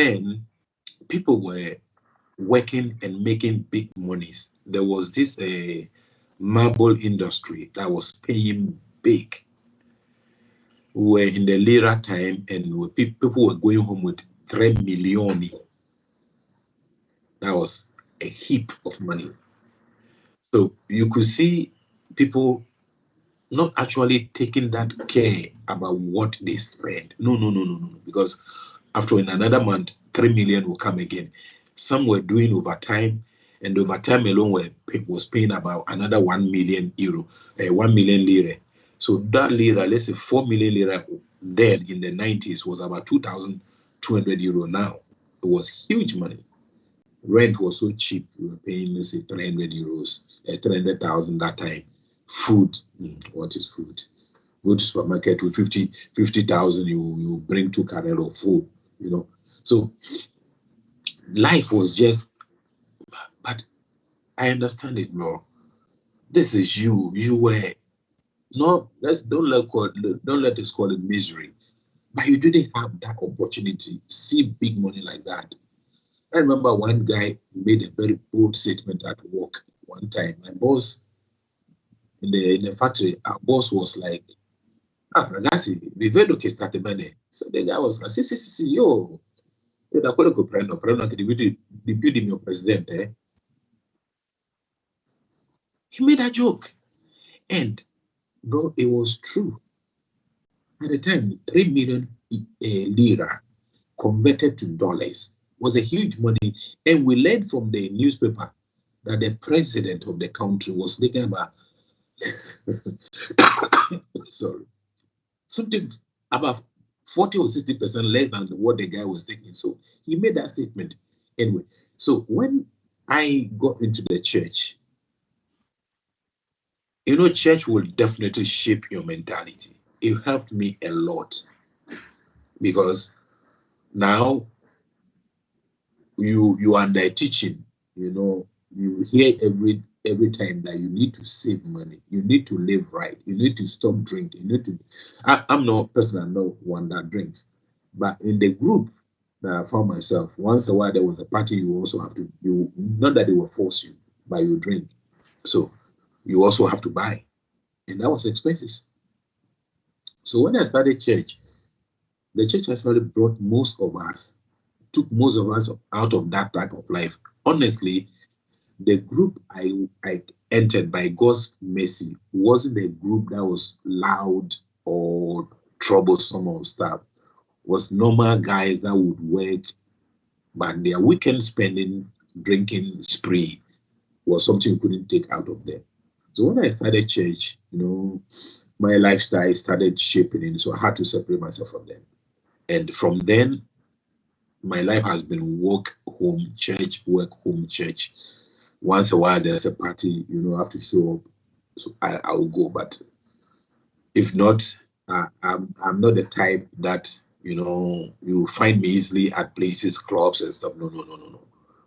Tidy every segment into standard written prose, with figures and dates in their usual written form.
then people were working and making big monies. There was this marble industry that was paying big. We were in the lira time, and people were going home with 3 million. That was a heap of money. So you could see people not actually taking that care about what they spend. No. Because after in another month, 3 million will come again. Some were doing overtime, and overtime alone was paying about another 1 million euro, 1 million lira. So that lira, let's say 4 million lira then in the 90s was about 2,200 euro now. It was huge money. Rent was so cheap. We were paying, let's say, 300 euros, 300,000 that time. Food, what is food? Go to supermarket with 50,000, you bring 2 carrel of food, So life was just, but I understand it, bro. This is you. You were don't let us call it misery, but you didn't have that opportunity to see big money like that. I remember one guy made a very bold statement at work one time. My boss in the factory, our boss was like, ragazzi, vi vedo che state bene. So the guy was like, sì, io da quello che prendo anche di più di mio presidente. He made a joke. And, bro, it was true. At the time, 3 million lira converted to dollars was a huge money. And we learned from the newspaper that the president of the country was thinking about sorry, something about 40 or 60% less than what the guy was thinking. So he made that statement anyway. So when I got into the church, church will definitely shape your mentality. It helped me a lot because now you are under teaching, you hear every time that you need to save money, you need to live right, you need to stop drinking, I'm not personally not one that drinks, but in the group that I found myself, once a while there was a party, you also have to, not that they will force you, but you drink. So you also have to buy. And that was expenses. So when I started church, the church actually took most of us out of that type of life. Honestly, the group I entered by God's mercy wasn't a group that was loud or troublesome or stuff. It was normal guys that would work, but their weekend spending, drinking spree was something you couldn't take out of them. So when I started church, my lifestyle started shaping in, so I had to separate myself from them. And from then, my life has been work, home, church, work, home, church. Once a while, there's a party, I have to show up. So I will go. But if not, I'm not the type that, you find me easily at places, clubs and stuff. No.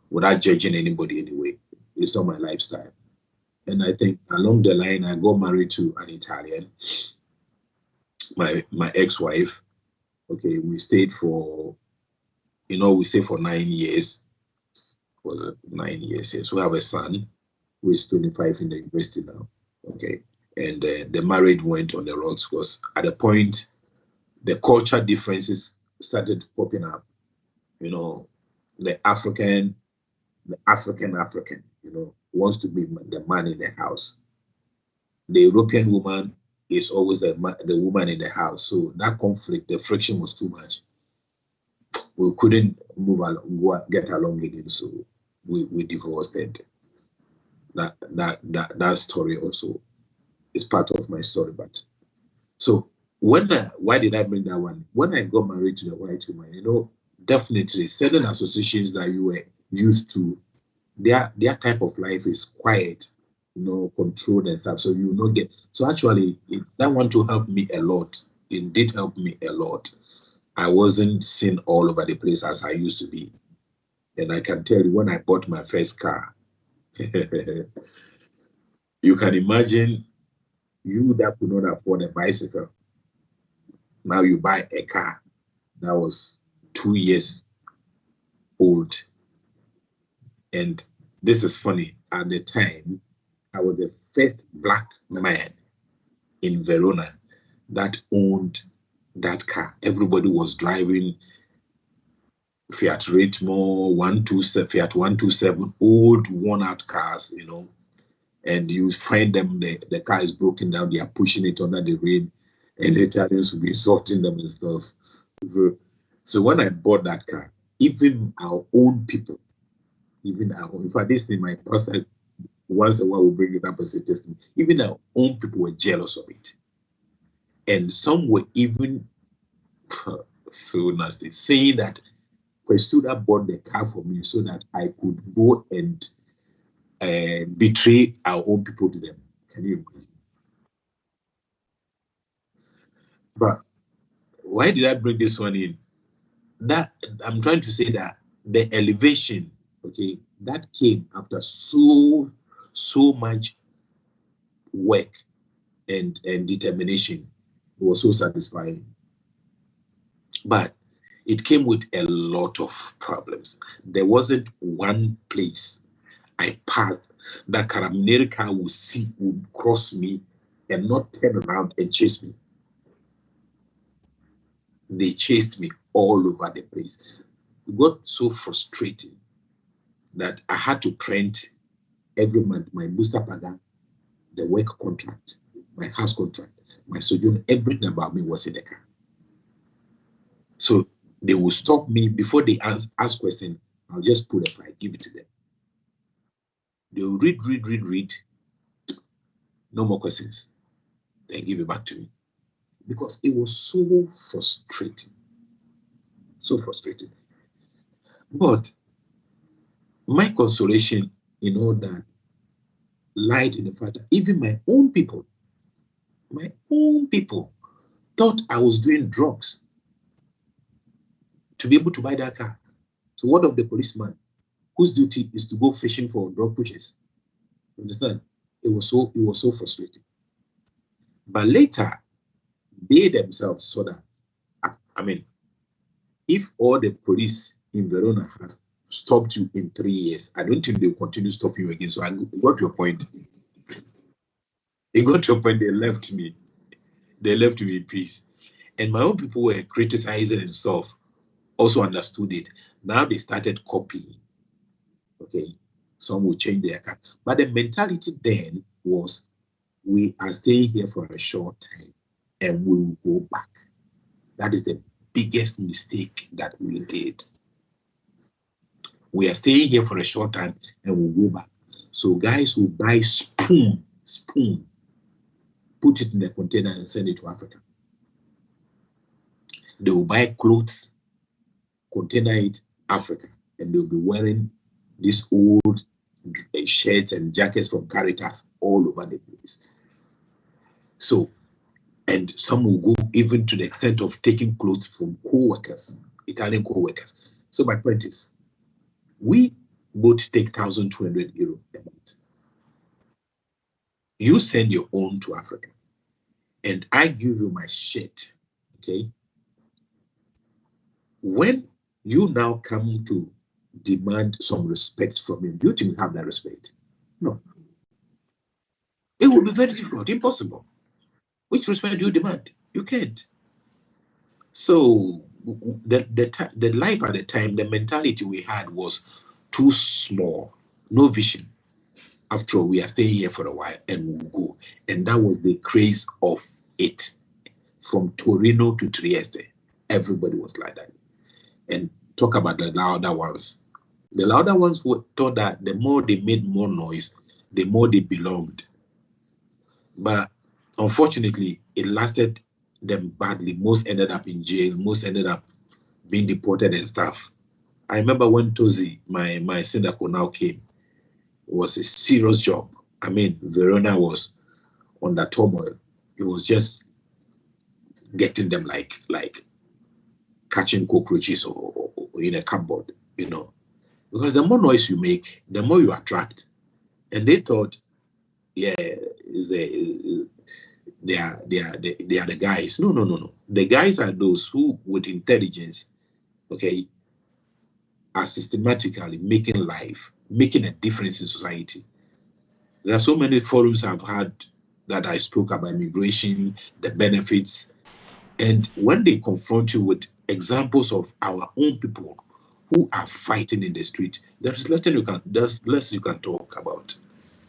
Without judging anybody anyway. It's not my lifestyle. And I think along the line, I got married to an Italian, my ex-wife. Okay, we stayed for 9 years. Was it 9 years? Yes, we have a son who is 25 in the university now. Okay, and the marriage went on the rocks because at the point, the culture differences started popping up. The African, wants to be the man in the house. The European woman is always the woman in the house. So that conflict, the friction was too much. We couldn't move along, get along again. So we divorced. And that story also is part of my story. But so why did I bring that one? When I got married to the white woman, definitely certain associations that you were used to, their type of life is quiet, controlled and stuff. So you will not get. So actually, that one to help me a lot. It did help me a lot. I wasn't seen all over the place as I used to be. And I can tell you, when I bought my first car, you can imagine you that could not afford a bicycle. Now you buy a car. That was 2 years old. And this is funny. At the time, I was the first black man in Verona that owned that car. Everybody was driving Fiat Ritmo, 127, Fiat 127, old worn-out cars, and you find them, the car is broken down, they are pushing it under the rain, and the Italians will be insulting them and stuff. So when I bought that car, even our own people, in fact, this thing, my pastor once in a while will bring it up as a testimony, even our own people were jealous of it. And some were even so nasty, saying that Kweitey bought the car for me so that I could go and betray our own people to them. Can you imagine? But why did I bring this one in? That I'm trying to say that the elevation, okay, that came after so much work and determination. It was so satisfying. But it came with a lot of problems. There wasn't one place I passed that Carabinieri car would cross me and not turn around and chase me. They chased me all over the place. It got so frustrating that I had to print every month my booster paga, the work contract, my house contract, my sojourn, everything about me was in the car. So they will stop me before they ask questions. I'll just pull the file, give it to them. They will read. No more questions. They give it back to me. Because it was so frustrating. So frustrating. But my consolation in all that lied in the fact that even my own people thought I was doing drugs to be able to buy that car. So what of the policeman whose duty is to go fishing for drug pushers? You understand? It was so frustrating. But later, they themselves saw that, I mean, if all the police in Verona has stopped you in 3 years, I don't think they'll continue to stop you again. So I got your point. They got your point. They left me. They left me in peace. And my own people were criticizing and stuff, also understood it. Now they started copying. Okay. Some will change their car. But the mentality then was, we are staying here for a short time and we will go back. That is the biggest mistake that we did. We are staying here for a short time and we'll go back. So guys will buy spoon, put it in a container and send it to Africa. They will buy clothes, container it, Africa, and they'll be wearing these old shirts and jackets from Caritas all over the place. So, and some will go even to the extent of taking clothes from co-workers, Italian co-workers. So my point is, we both take 1,200 euro a month. You send your own to Africa, and I give you my shirt, okay? When you now come to demand some respect from him, do you think you have that respect? No. It will be very difficult, impossible. Which respect do you demand? You can't. So the life at the time, the mentality we had was too small, no vision. After all, we are staying here for a while and we'll go. And that was the craze of it. From Torino to Trieste, everybody was like that. And talk about the louder ones. The louder ones were thought that the more they made more noise, the more they belonged. But unfortunately, it lasted them badly. Most ended up in jail. Most ended up being deported and stuff. I remember when Tozi, my senior now came, it was a serious job. I mean, Verona was under turmoil. It was just getting them like catching cockroaches or in a cupboard, because the more noise you make, the more you attract. And they thought, yeah, they are the guys. No. The guys are those who, with intelligence, okay, are systematically making a difference in society. There are so many forums I've had that I spoke about immigration, the benefits, and when they confront you with examples of our own people who are fighting in the street, there's less you can talk about.